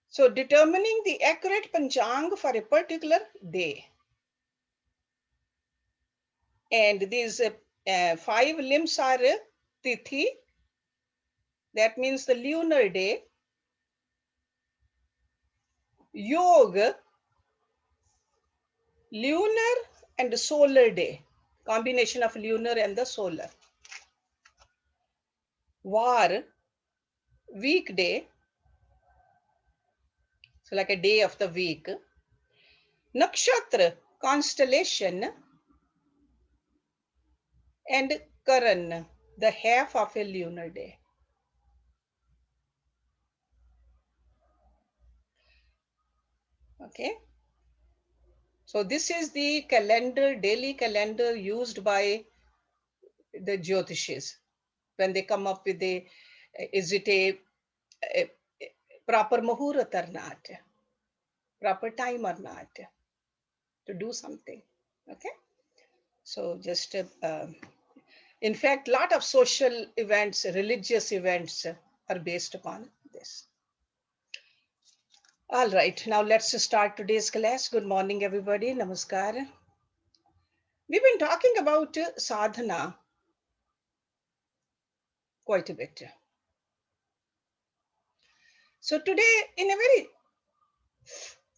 So determining the accurate Panchang for a particular day. And these 5 limbs are Tithi, that means the lunar day, Yoga, lunar and solar day, combination of lunar and the solar. Var, weekday, so like a day of the week. Nakshatra, constellation, and Karan, the half of a lunar day. Okay. So this is the calendar, daily calendar used by the Jyotishis when they come up with the, is it a proper muhurat or not, proper time or not to do something. Okay. So just, in fact, a lot of social events, religious events are based upon this. All right, now let's start today's class. Good morning, everybody. Namaskar. We've been talking about sadhana quite a bit. So today, in a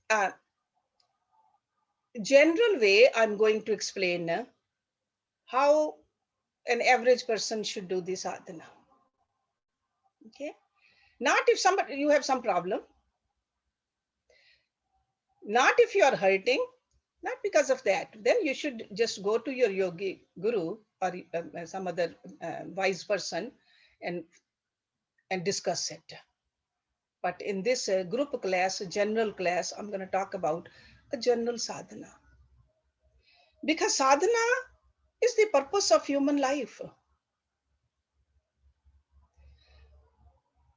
very general way, I'm going to explain how an average person should do the sadhana. Okay, not if somebody you have some problem, not if you are hurting, not because of that. Then you should just go to your yogi guru or some other wise person and discuss it. But in this group class, general class, I'm going to talk about a general sadhana. Because sadhana is the purpose of human life.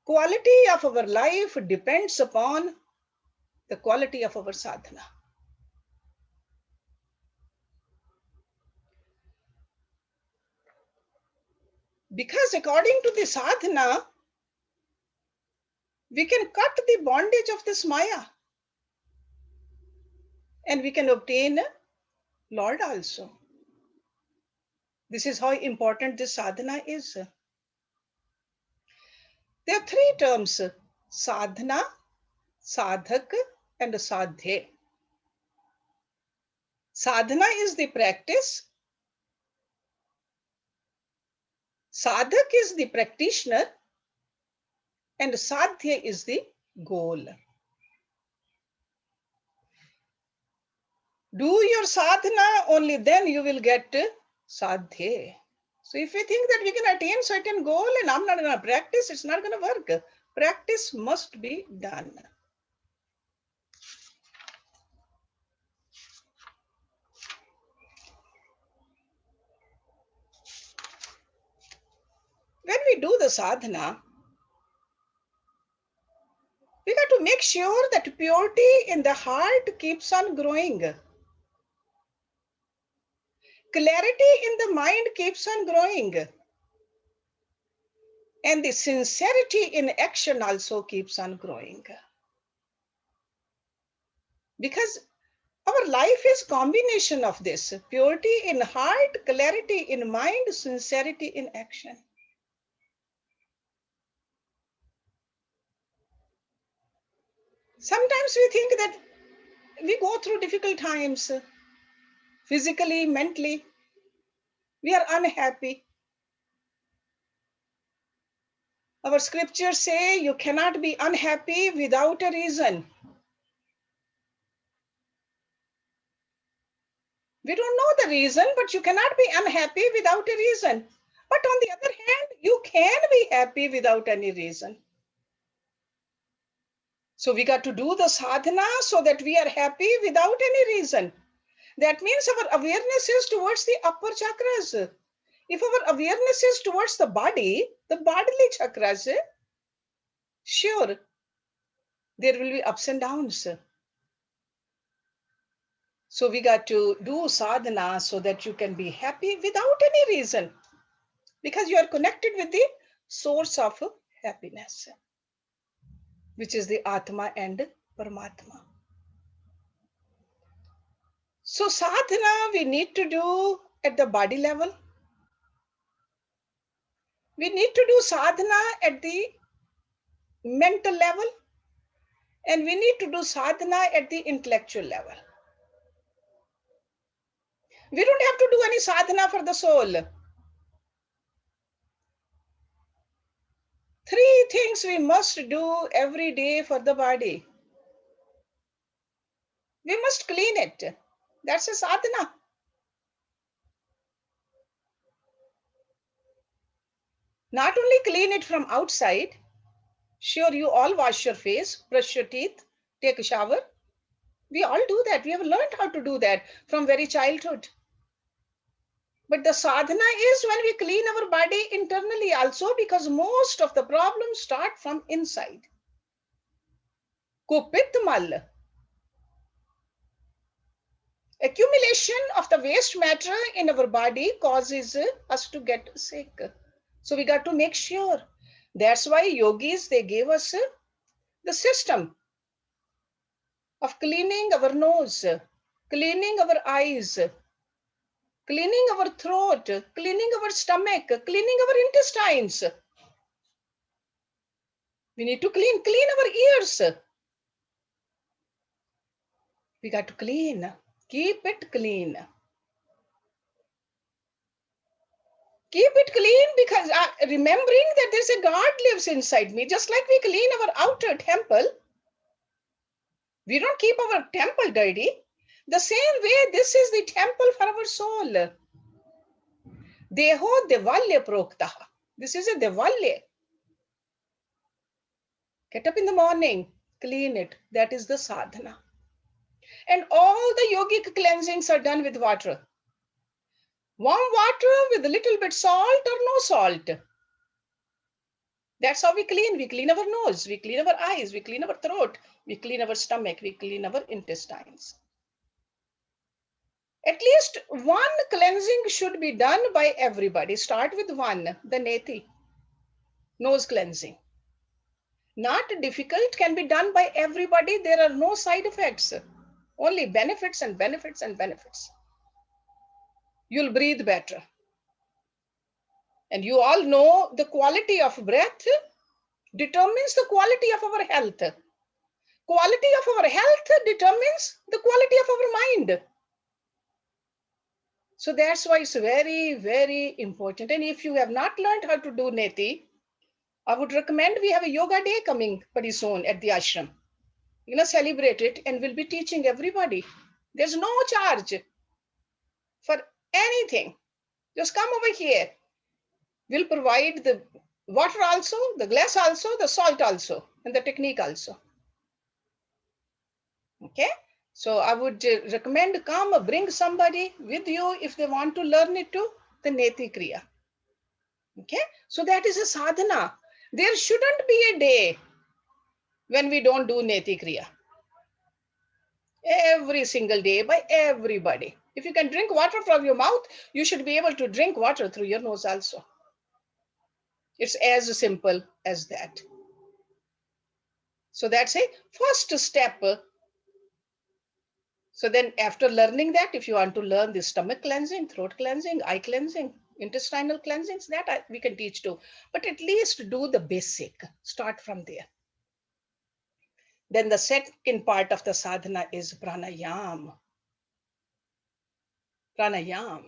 Quality of our life depends upon the quality of our sadhana. Because according to the sadhana, we can cut the bondage of this Maya and we can obtain Lord also. This is how important this sadhana is. There are 3 terms: sadhana, sadhak, and sadhya. Sadhana is the practice, sadhak is the practitioner, and sadhya is the goal. Do your sadhana, only then you will get sadhya. So if we think that we can attain certain goal and I'm not going to practice, it's not going to work. Practice must be done. When we do the sadhana, we got to make sure that purity in the heart keeps on growing. Clarity in the mind keeps on growing. And the sincerity in action also keeps on growing. Because our life is combination of this: purity in heart, clarity in mind, sincerity in action. Sometimes we think that we go through difficult times, physically, mentally. We are unhappy. Our scriptures say you cannot be unhappy without a reason. We don't know the reason, but you cannot be unhappy without a reason. But on the other hand, you can be happy without any reason. So we got to do the sadhana so that we are happy without any reason. That means our awareness is towards the upper chakras. If our awareness is towards the bodily chakras, sure, there will be ups and downs. So we got to do sadhana so that you can be happy without any reason, because you are connected with the source of happiness, which is the Atma and Paramatma. So sadhana we need to do at the body level. We need to do sadhana at the mental level, and we need to do sadhana at the intellectual level. We don't have to do any sadhana for the soul. Three things we must do every day for the body. We must clean it. That's a sadhana. Not only clean it from outside, sure, you all wash your face, brush your teeth, take a shower. We all do that. We have learned how to do that from very childhood. But the sadhana is when we clean our body internally also, because most of the problems start from inside. Kupit mal. Accumulation of the waste matter in our body causes us to get sick. So we got to make sure. That's why yogis, they gave us the system of cleaning our nose, cleaning our eyes, cleaning our throat, cleaning our stomach, cleaning our intestines. We need to clean our ears. We got to clean, keep it clean. Keep it clean, because remembering that there's a God lives inside me, just like we clean our outer temple. We don't keep our temple dirty. The same way, this is the temple for our soul. Deho devalya proktaha. This is a devalya. Get up in the morning, clean it. That is the sadhana. And all the yogic cleansings are done with water. Warm water with a little bit salt or no salt. That's how we clean. We clean our nose, we clean our eyes, we clean our throat, we clean our stomach, we clean our intestines. At least one cleansing should be done by everybody. Start with one, the neti, nose cleansing. Not difficult, can be done by everybody. There are no side effects, only benefits and benefits and benefits. You'll breathe better. And you all know the quality of breath determines the quality of our health. Quality of our health determines the quality of our mind. So that's why it's very, very important. And if you have not learned how to do neti, I would recommend, we have a yoga day coming pretty soon at the ashram. Celebrate it, and we'll be teaching everybody. There's no charge for anything. Just come over here. We'll provide the water also, the glass also, the salt also, and the technique also. Okay? So I would recommend, come, bring somebody with you if they want to learn it too, the Neti Kriya. Okay? So that is a sadhana. There shouldn't be a day when we don't do Neti Kriya. Every single day by everybody. If you can drink water from your mouth, you should be able to drink water through your nose also. It's as simple as that. So that's a first step. So then after learning that, if you want to learn the stomach cleansing, throat cleansing, eye cleansing, intestinal cleansings, that we can teach too. But at least do the basic. Start from there. Then the second part of the sadhana is pranayam. Pranayam.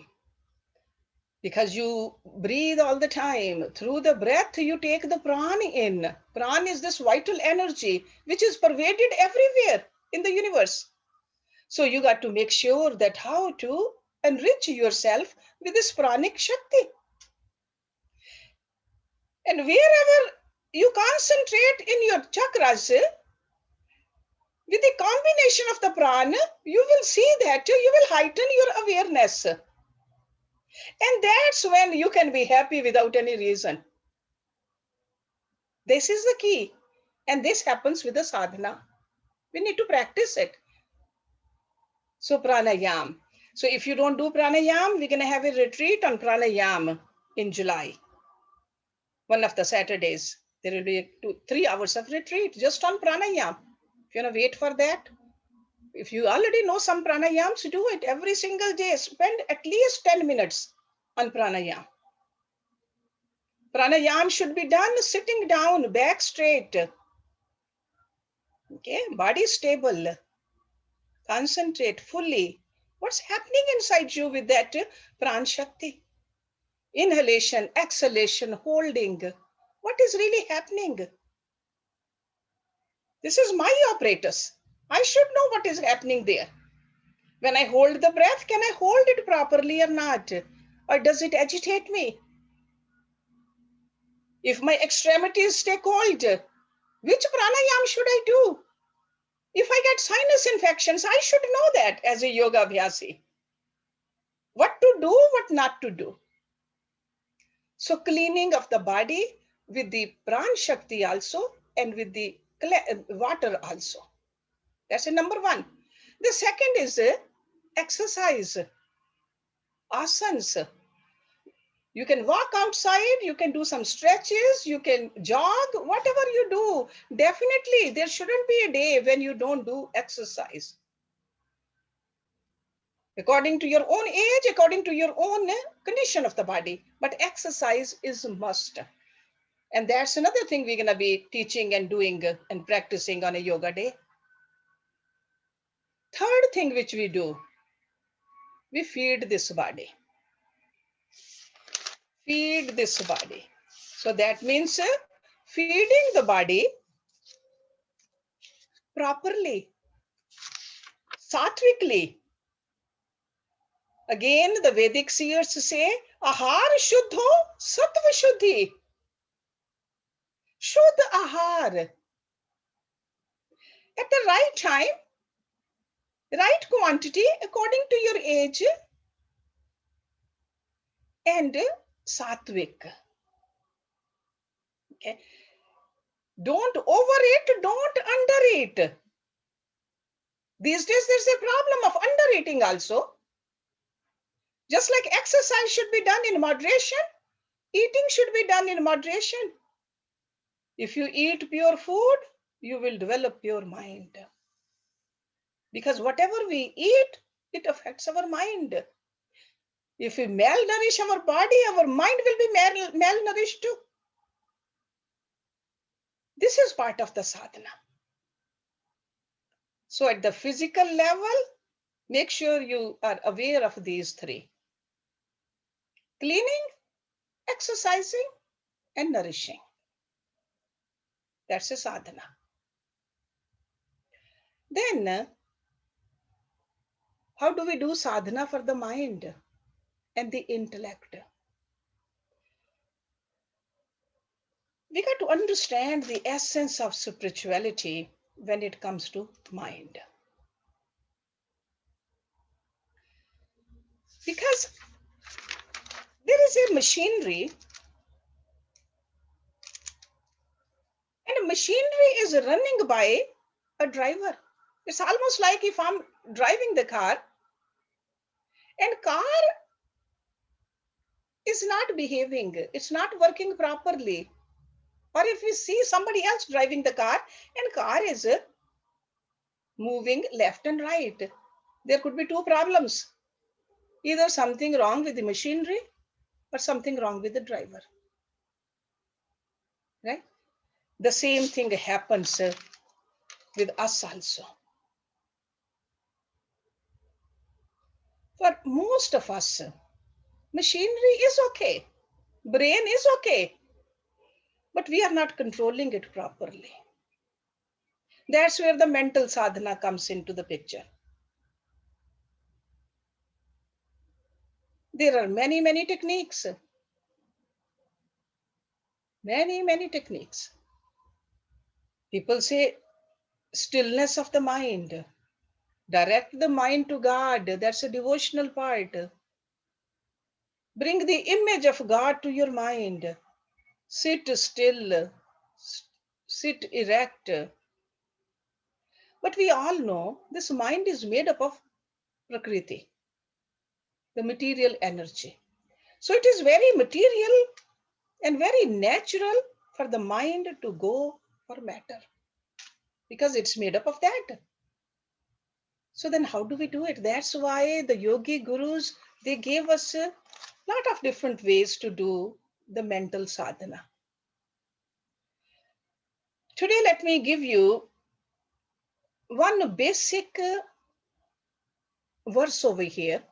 Because you breathe all the time. Through the breath, you take the prana in. Prana is this vital energy which is pervaded everywhere in the universe. So you got to make sure that how to enrich yourself with this pranic shakti. And wherever you concentrate in your chakras, with the combination of the prana, you will see that you will heighten your awareness. And that's when you can be happy without any reason. This is the key. And this happens with the sadhana. We need to practice it. So pranayam. So if you don't do pranayam, we're going to have a retreat on pranayam in July. One of the Saturdays, there will be 3 hours of retreat just on pranayam. If you want to wait for that, if you already know some pranayams, do it every single day. Spend at least 10 minutes on pranayam. Pranayam should be done sitting down, back straight. Okay, body stable. Concentrate fully. What's happening inside you with that pran shakti? Inhalation, exhalation, holding. What is really happening? This is my apparatus. I should know what is happening there. When I hold the breath, can I hold it properly or not? Or does it agitate me? If my extremities stay cold, which pranayam should I do? If I get sinus infections, I should know that as a yoga abhyasi. What to do, what not to do. So cleaning of the body with the pran shakti also and with the water also. That's a number one. The second is exercise, asanas. You can walk outside, you can do some stretches, you can jog, whatever you do. Definitely, there shouldn't be a day when you don't do exercise. According to your own age, according to your own condition of the body. But exercise is a must. And that's another thing we're going to be teaching and doing and practicing on a yoga day. Third thing which we do, we feed this body. Feed this body. So that means feeding the body properly, satvically. Again, the Vedic seers say, Ahar Shuddho Sattva Shuddhi. Shuddha Ahar. At the right time, right quantity according to your age, and sattvic. Okay. Don't overeat, don't undereat. These days, there's a problem of undereating also. Just like exercise should be done in moderation, eating should be done in moderation. If you eat pure food, you will develop pure mind. Because whatever we eat, it affects our mind. If we malnourish our body, our mind will be malnourished too. This is part of the sadhana. So at the physical level, make sure you are aware of these three: cleaning, exercising, and nourishing. That's a sadhana. Then, how do we do sadhana for the mind and the intellect? We got to understand the essence of spirituality when it comes to mind. Because there is a machinery, and machinery is running by a driver. It's almost like if I'm driving the car and car is not behaving, it's not working properly. Or if we see somebody else driving the car and car is moving left and right, there could be two problems. Either something wrong with the machinery or something wrong with the driver. Right? The same thing happens with us also. For most of us, machinery is okay, brain is okay, but we are not controlling it properly. That's where the mental sadhana comes into the picture. There are many, many techniques. Many, many techniques. People say stillness of the mind. Direct the mind to God. That's a devotional part. Bring the image of God to your mind. Sit still. Sit erect. But we all know this mind is made up of Prakriti, the material energy. So it is very material and very natural for the mind to go for matter because it's made up of that. So then how do we do it? That's why the yogi gurus, they gave us a lot of different ways to do the mental sadhana. Today, let me give you one basic verse over here.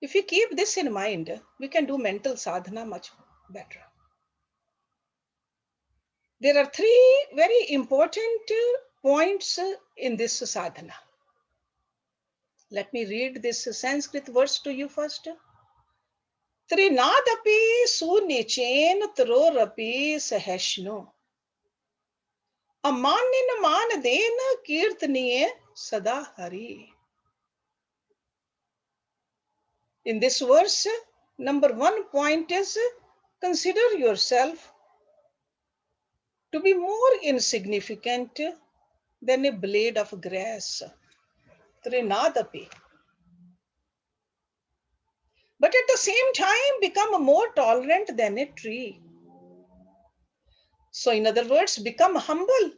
If we keep this in mind, we can do mental sadhana much better. There are three very important points in this sadhana. Let me read this Sanskrit verse to you first. Trinadapi sunichen trorapi sahashno. Amanin man den kirtaniye sada hari. In this verse, number 1 point is consider yourself to be more insignificant than a blade of grass. Trinadapi. But at the same time, become more tolerant than a tree. So, in other words, become humble,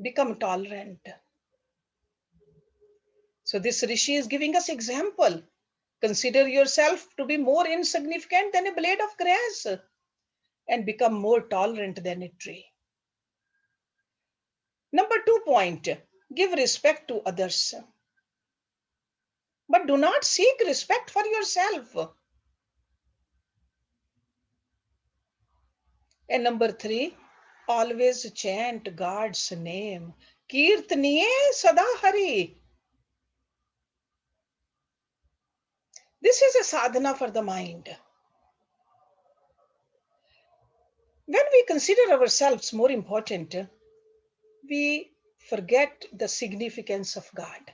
become tolerant. So, this Rishi is giving us example. Consider yourself to be more insignificant than a blade of grass and become more tolerant than a tree. Number 2 point, give respect to others. But do not seek respect for yourself. And number 3, always chant God's name. Kirtaniye sada hari. This is a sadhana for the mind. When we consider ourselves more important, we forget the significance of God.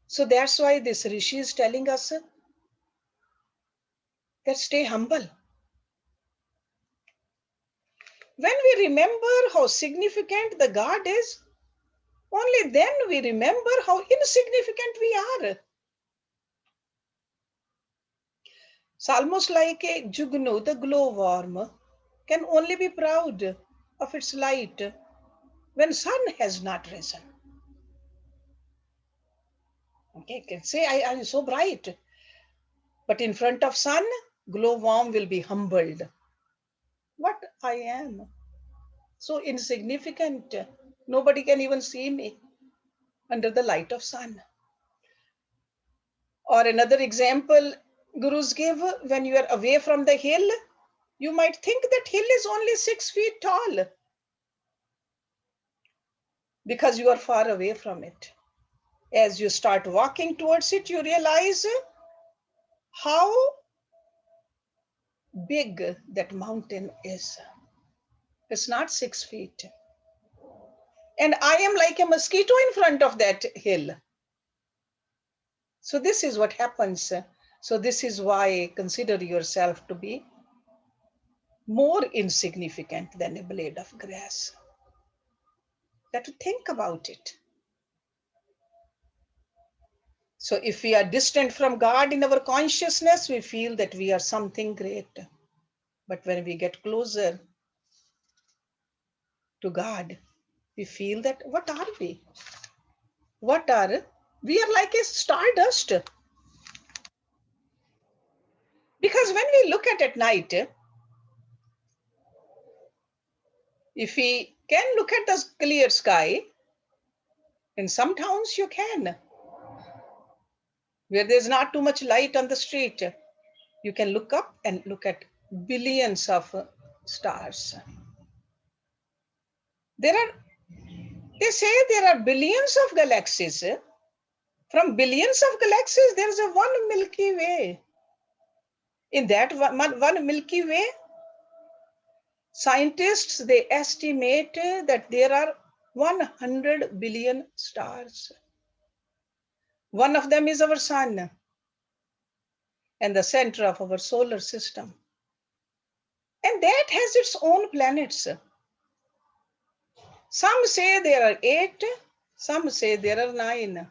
So that's why this Rishi is telling us that stay humble. When we remember how significant the God is, only then we remember how insignificant we are. It's almost like a jugnu, the glowworm, can only be proud of its light when sun has not risen. Okay, can say I am so bright, but in front of sun, glowworm will be humbled. What I am, so insignificant. Nobody can even see me under the light of sun. Or another example gurus give, when you are away from the hill, you might think that hill is only 6 feet tall because you are far away from it. As you start walking towards it, you realize how big that mountain is. It's not 6 feet. And I am like a mosquito in front of that hill. So this is what happens. So this is why consider yourself to be more insignificant than a blade of grass. You have to think about it. So if we are distant from God in our consciousness, we feel that we are something great. But when we get closer to God, we feel that what are we? What are we? Are like a stardust. Because when we look at night, if we can look at the clear sky, in some towns you can, where there's not too much light on the street, you can look up and look at billions of stars. They say there are billions of galaxies. From billions of galaxies, there's a one Milky Way. In that one Milky Way, scientists, they estimate that there are 100 billion stars. One of them is our sun and the center of our solar system. And that has its own planets. Some say there are 8, Some say there are 9.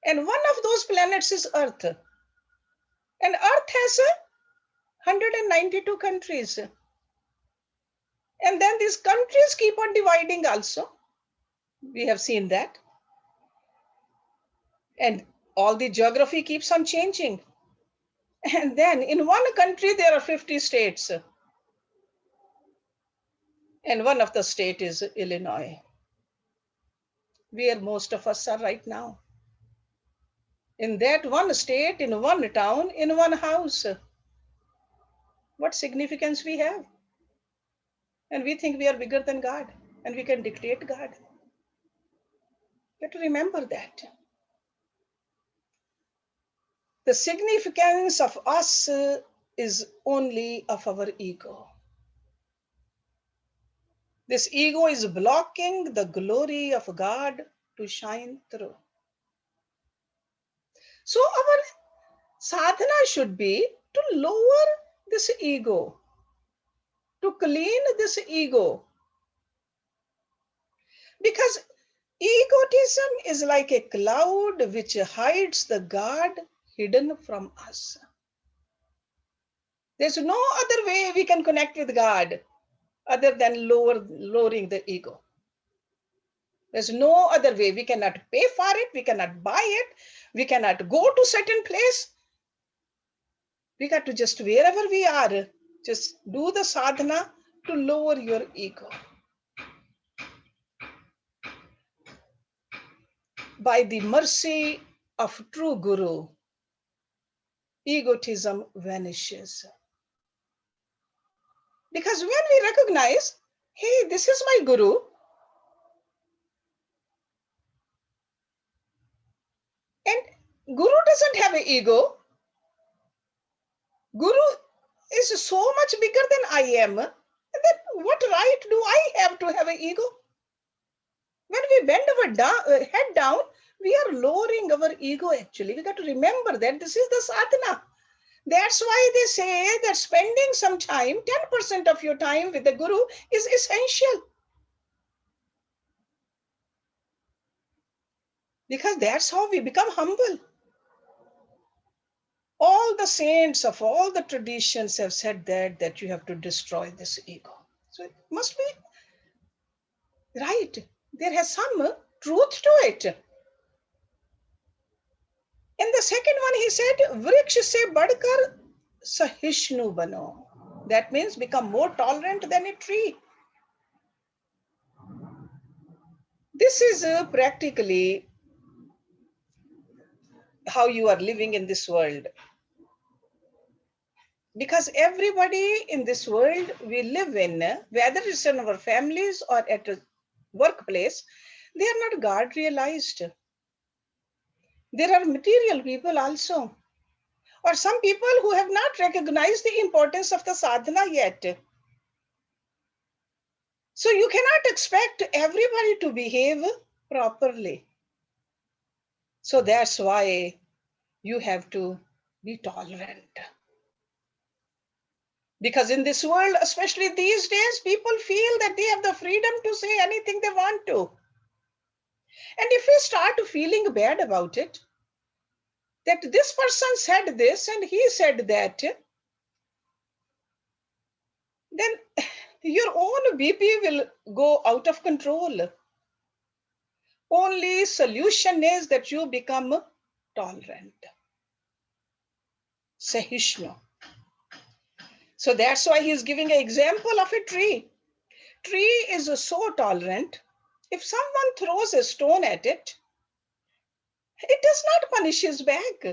And one of those planets is Earth. And Earth has 192 countries. And then these countries keep on dividing also. We have seen that. And all the geography keeps on changing. And then in one country, there are 50 states. And one of the state is Illinois, where most of us are right now. In that one state, in one town, in one house. What significance we have? And we think we are bigger than God and we can dictate God. You have to remember that. The significance of us is only of our ego. This ego is blocking the glory of God to shine through. So our sadhana should be to lower this ego, to clean this ego. Because egotism is like a cloud which hides the God hidden from us. There's no other way we can connect with God other than lowering the ego. There's no other way. We cannot pay for it. We cannot buy it. We cannot go to certain place. We got to just wherever we are, just do the sadhana to lower your ego. By the mercy of true Guru, egotism vanishes. Because when we recognize, hey, this is my Guru, and Guru doesn't have an ego. Guru is so much bigger than I am. Then what right do I have to have an ego? When we bend our head down, we are lowering our ego actually. We got to remember that this is the sadhana. That's why they say that spending some time, 10% of your time with the Guru is essential. Because that's how we become humble. All the saints of all the traditions have said that you have to destroy this ego. So it must be right. There has some truth to it. And the second one, he said, Vriksha se badkar sahishnu bano. That means become more tolerant than a tree. This is practically how you are living in this world. Because everybody in this world we live in, whether it's in our families or at a workplace, they are not God realized. There are material people also, or some people who have not recognized the importance of the sadhana yet. So you cannot expect everybody to behave properly. So that's why you have to be tolerant. Because in this world, especially these days, people feel that they have the freedom to say anything they want to. And if we start feeling bad about it, that this person said this and he said that, then your own BP will go out of control. Only solution is that you become tolerant. Sahishnu. So that's why he's giving an example of a tree. Tree is so tolerant. If someone throws a stone at it, it does not punish his back.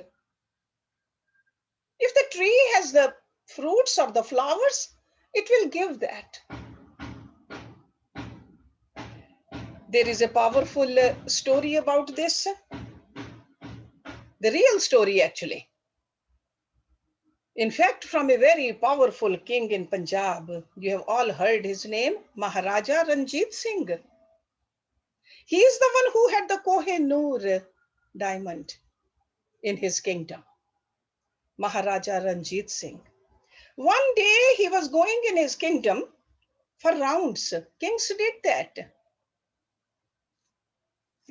If the tree has the fruits or the flowers, it will give that. There is a powerful story about this. The real story, actually. In fact, from a very powerful king in Punjab, you have all heard his name, Maharaja Ranjit Singh. He is the one who had the Kohinoor diamond in his kingdom. Maharaja Ranjit Singh. One day he was going in his kingdom for rounds. Kings did that.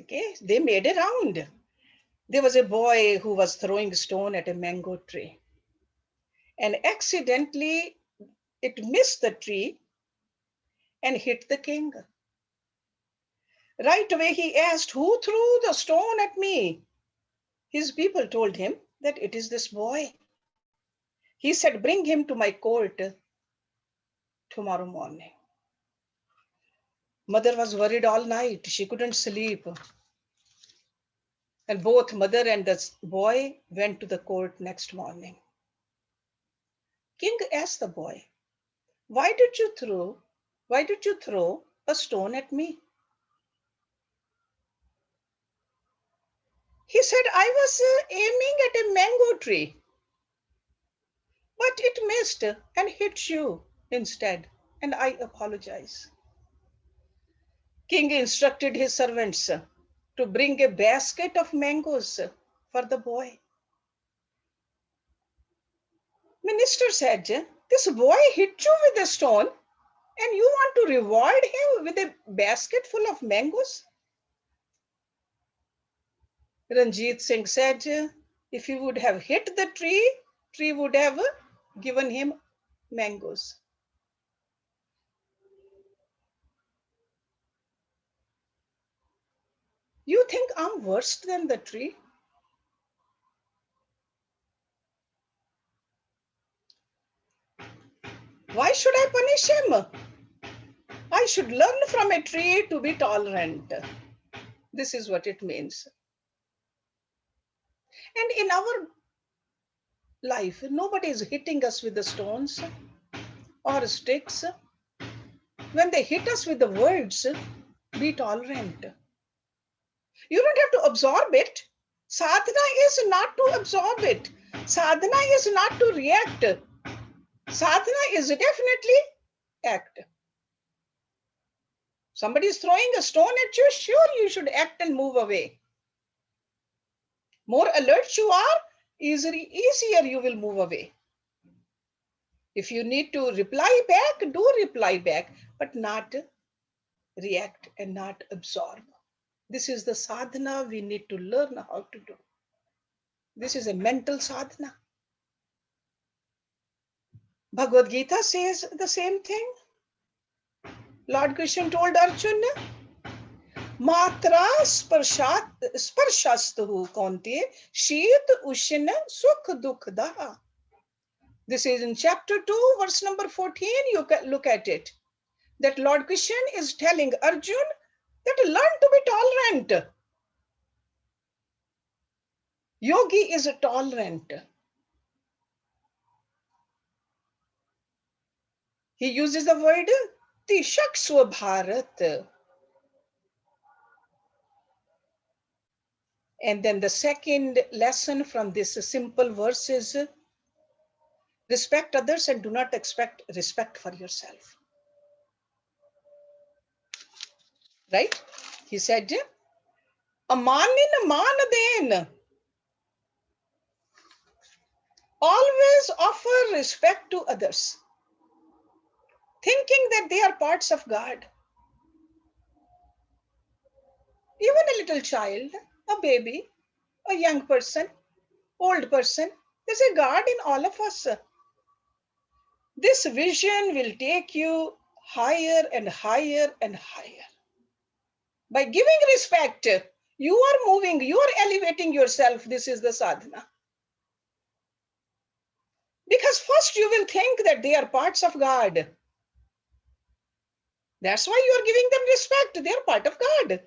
Okay, they made a round. There was a boy who was throwing a stone at a mango tree, and accidentally it missed the tree and hit the king. Right away he asked, "Who threw the stone at me?" His people told him that it is this boy. He said, "Bring him to my court tomorrow morning." Mother was worried all night. She couldn't sleep. And both mother and the boy went to the court next morning. King asked the boy, "Why did you throw? Why did you throw a stone at me?" He said, "I was aiming at a mango tree, but it missed and hit you instead, and I apologize." King instructed his servants to bring a basket of mangoes for the boy. Minister said, "This boy hit you with a stone and you want to reward him with a basket full of mangoes?" Ranjit Singh said, "If he would have hit the tree would have given him mangoes." You think I'm worse than the tree? Why should I punish him? I should learn from a tree to be tolerant. This is what it means. And in our life, nobody is hitting us with the stones or sticks. When they hit us with the words, be tolerant. You don't have to absorb it. Sadhana is not to absorb it. Sadhana is not to react. Sadhana is definitely act. Somebody is throwing a stone at you, sure you should act and move away. More alert you are, easier you will move away. If you need to reply back, do reply back, but not react and not absorb. This is the sadhana we need to learn how to do. This is a mental sadhana. Bhagavad Gita says the same thing. Lord Krishna told Arjuna, "Matra sparshastu kaunte sheet ushna sukh dukh daha." This is in chapter 2, verse number 14. You can look at it. That Lord Krishna is telling Arjun that learn to be tolerant. Yogi is tolerant. He uses the word Tishak Swabharat. And then the second lesson from this simple verse is respect others and do not expect respect for yourself. Right? He said, "Amanin manaden." Always offer respect to others, thinking that they are parts of God. Even a little child, a baby, a young person, old person, there's a God in all of us. This vision will take you higher and higher and higher. By giving respect, you are moving, you are elevating yourself. This is the sadhana. Because first you will think that they are parts of God. That's why you are giving them respect. They are part of God.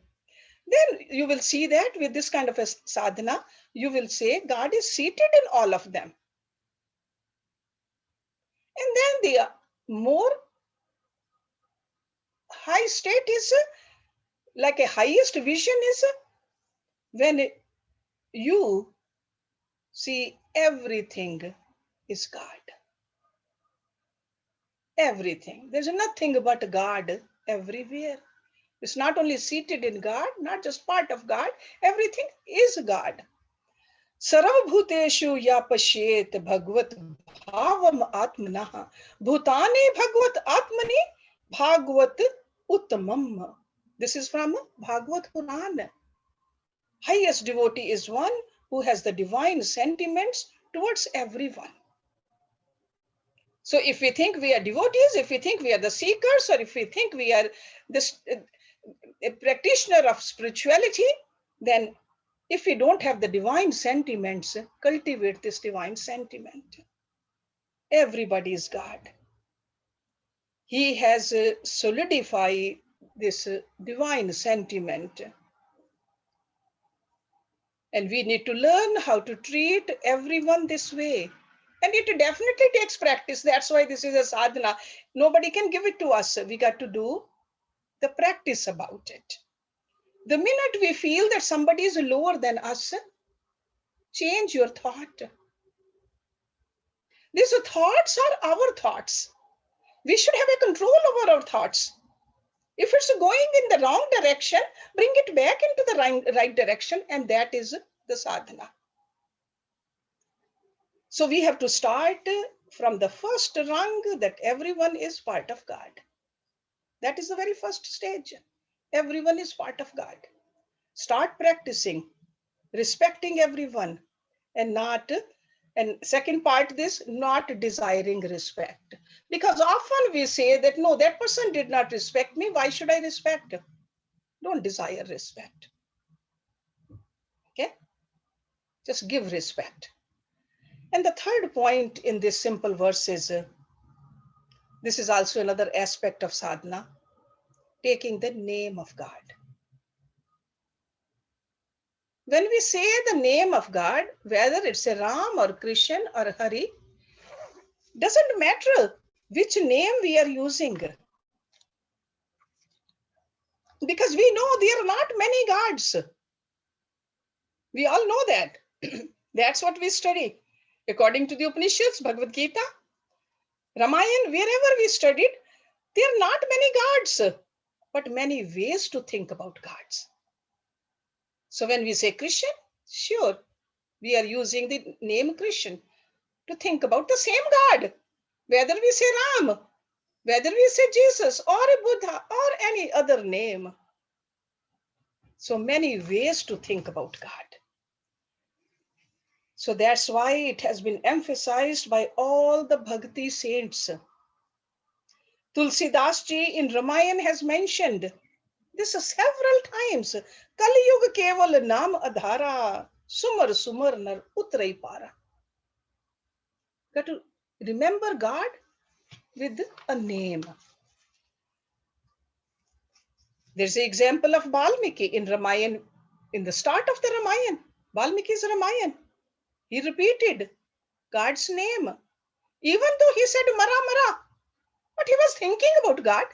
Then you will see that with this kind of a sadhana, you will say God is seated in all of them. And then the more high state is like a highest vision is when you see everything is God. Everything. There's nothing but God everywhere. It's not only seated in God, not just part of God, everything is God. Sarvabhuteshu ya pashet bhagvat bhavam atmanah bhutani bhagvat atmani bhagvat uttamam. This is from Bhagavad Puran. Highest devotee is one who has the divine sentiments towards everyone. So if we think we are devotees, if we think we are the seekers, or if we think we are this a practitioner of spirituality, then if we don't have the divine sentiments, cultivate this divine sentiment. Everybody is God. He has solidified this divine sentiment. And we need to learn how to treat everyone this way. And it definitely takes practice. That's why this is a sadhana. Nobody can give it to us. We got to do the practice about it. The minute we feel that somebody is lower than us, change your thought. These thoughts are our thoughts. We should have a control over our thoughts. If it's going in the wrong direction, bring it back into the right direction, and that is the sadhana. So we have to start from the first rung that everyone is part of God. That is the very first stage. Everyone is part of God. Start practicing, respecting everyone, and second part, this, not desiring respect. Because often we say that, no, that person did not respect me. Why should I respect? Don't desire respect. Okay? Just give respect. And the third point in this simple verse is, this is also another aspect of sadhana, taking the name of God. When we say the name of God, whether it's a Ram or Krishna or Hari, doesn't matter which name we are using. Because we know there are not many gods. We all know that. That's what we study. According to the Upanishads, Bhagavad Gita, Ramayana, wherever we studied, there are not many gods, but many ways to think about gods. So when we say Krishna, sure, we are using the name Krishna to think about the same God. Whether we say Ram, whether we say Jesus or Buddha or any other name. So many ways to think about God. So that's why it has been emphasized by all the Bhakti saints. Tulsidas ji in Ramayana has mentioned this several times. Kali Yuga keval naam adhara, sumar sumar nar utrai para. Got to remember God with a name. There's an example of Valmiki in Ramayana. In the start of the Ramayana, Valmiki's Ramayana, he repeated God's name. Even though he said Mara Mara, but he was thinking about God.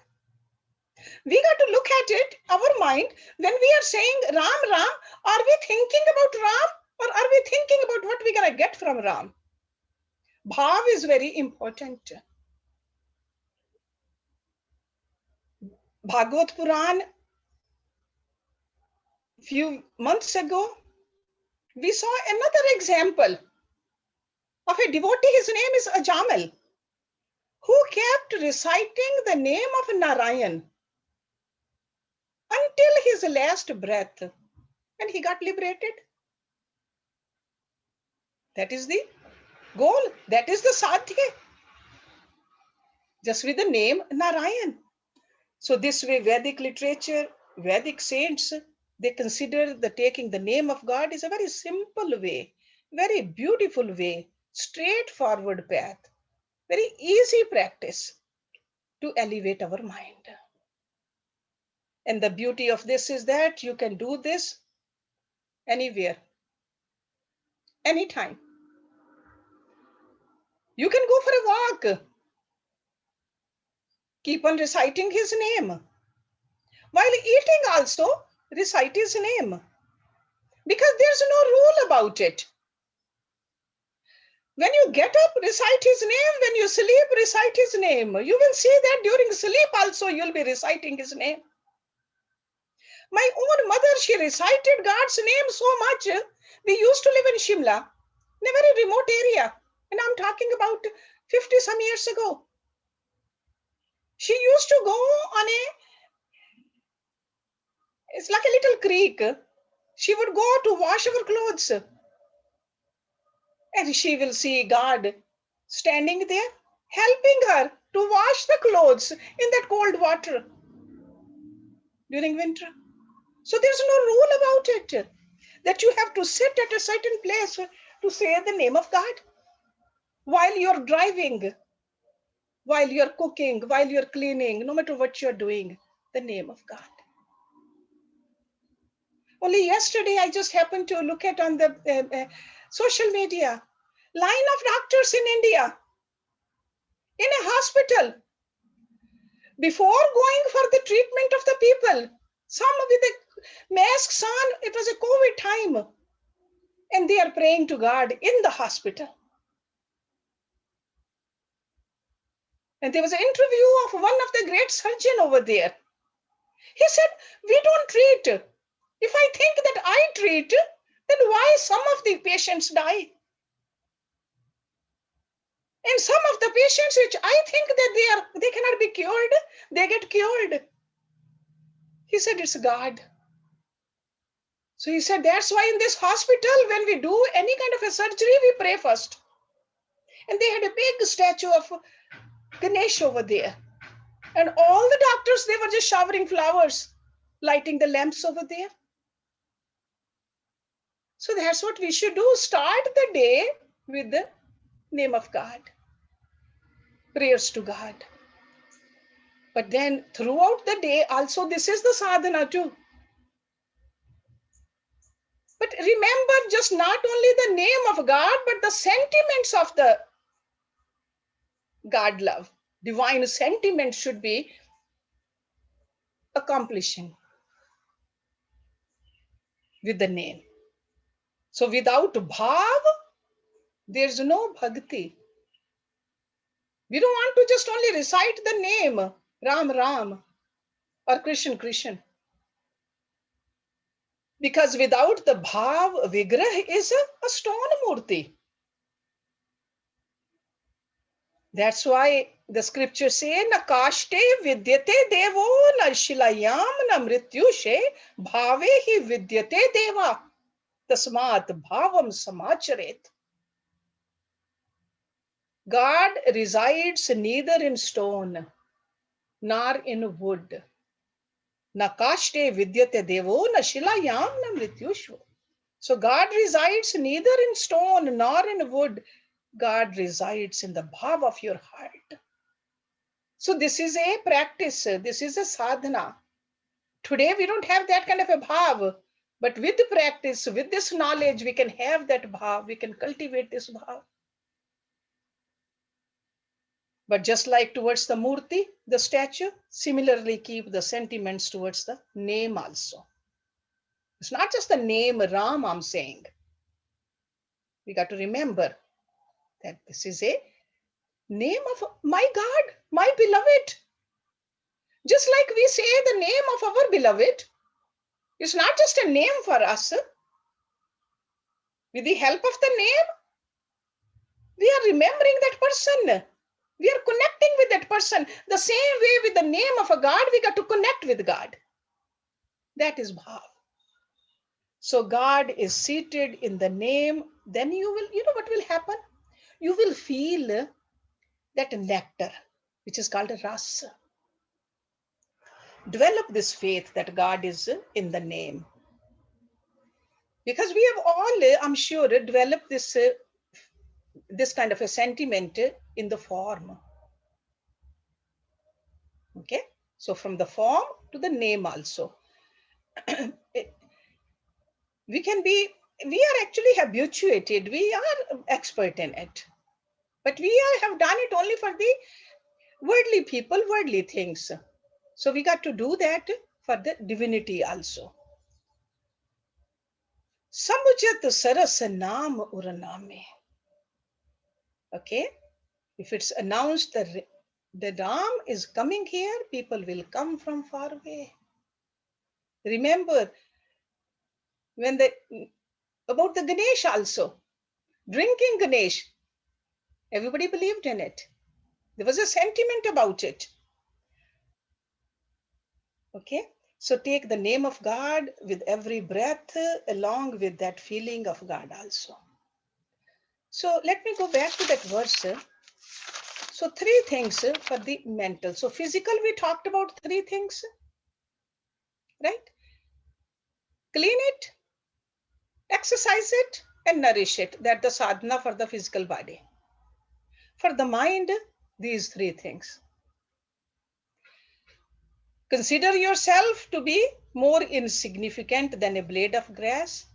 We got to look at it, our mind, when we are saying Ram, Ram, are we thinking about Ram or are we thinking about what we're going to get from Ram? Bhav is very important. Bhagavad Puran, few months ago, we saw another example of a devotee. His name is Ajamal, who kept reciting the name of Narayan until his last breath, and he got liberated. That is the goal. That is the sadhya. Just with the name Narayan. So this way, Vedic literature, Vedic saints, they consider the taking the name of God is a very simple way, very beautiful way, straightforward path, very easy practice to elevate our mind. And the beauty of this is that you can do this anywhere, anytime. You can go for a walk, keep on reciting his name. While eating also, recite his name. Because there's no rule about it. When you get up, recite his name. When you sleep, recite his name. You will see that during sleep also you'll be reciting his name. My own mother, she recited God's name so much. We used to live in Shimla, in a very remote area. And I'm talking about 50 some years ago. She used to go on it's like a little creek. She would go to wash our clothes, and she will see God standing there, helping her to wash the clothes in that cold water during winter. So there's no rule about it that you have to sit at a certain place to say the name of God while you're driving, while you're cooking, while you're cleaning, no matter what you're doing, the name of God. Only yesterday, I just happened to look at on the social media, line of doctors in India, in a hospital, before going for the treatment of the people, some with the masks on, it was a COVID time, and they are praying to God in the hospital. And there was an interview of one of the great surgeon over there. He said, we don't treat. If I think that I treat, then why some of the patients die? And some of the patients which I think that they cannot be cured, they get cured. He said, it's God. So he said, that's why in this hospital, when we do any kind of a surgery, we pray first. And they had a big statue of Ganesh over there. And all the doctors, they were just showering flowers, lighting the lamps over there. So that's what we should do. Start the day with the name of God. Prayers to God. But then throughout the day, also this is the sadhana too. But remember just not only the name of God, but the sentiments of the God love. Divine sentiments should be accomplishing with the name. So without bhav, there's no bhakti. We don't want to just only recite the name Ram Ram or Krishna Krishna. Because without the bhav, vigrah is a stone murti. That's why the scripture say, na kashte vidyate devo na shilayam na mrityushe bhave hi vidyate deva tasmat bhavam samacharet. God resides neither in stone nor in wood. Na kashte vidyate devo na shilayam na mrityushe. So God resides neither in stone nor in wood. God resides in the bhav of your heart. So this is a practice. This is a sadhana. Today we don't have that kind of a bhav. But with the practice, with this knowledge, we can have that bhav. We can cultivate this bhav. But just like towards the murti, the statue, similarly keep the sentiments towards the name also. It's not just the name Ram I'm saying. We got to remember that this is a name of my God, my beloved. Just like we say the name of our beloved, it's not just a name for us. With the help of the name, we are remembering that person. We are connecting with that person. The same way with the name of a God, we got to connect with God. That is bhav. So God is seated in the name. Then you know what will happen? You will feel that nectar, which is called a rasa. Develop this faith that God is in the name. Because we have all, I'm sure, developed this kind of a sentiment in the form. Okay, so from the form to the name also. we are actually habituated, we are expert in it, but have done it only for the worldly people, worldly things. So we got to do that for the divinity also. Samujat saras naam uraname. Okay, if it's announced that the Ram is coming here, people will come from far away. Remember when about the Ganesh also, drinking Ganesh, everybody believed in it. There was a sentiment about it. Okay, So take the name of God with every breath, along with that feeling of God also. So let me go back to that verse. So three things for the mental. So physical, we talked about three things, right? Clean it, exercise it, and nourish it. That the sadhana for the physical body. For the mind, these three things. Consider yourself to be more insignificant than a blade of grass,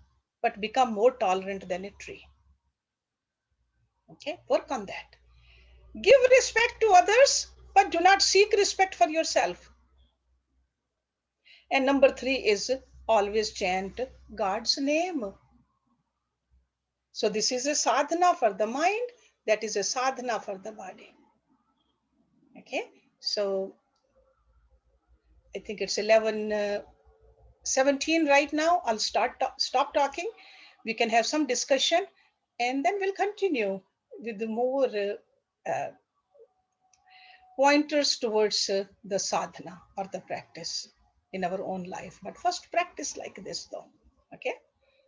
but become more tolerant than a tree. Okay, work on that. Give respect to others, but do not seek respect for yourself. And number three is always chant God's name. So this is a sadhana for the mind, that is a sadhana for the body. Okay, so I think it's 11:17 right now. I'll stop talking. We can have some discussion, and then we'll continue with the more pointers towards the sadhana or the practice in our own life. But first, practice like this, though. Okay.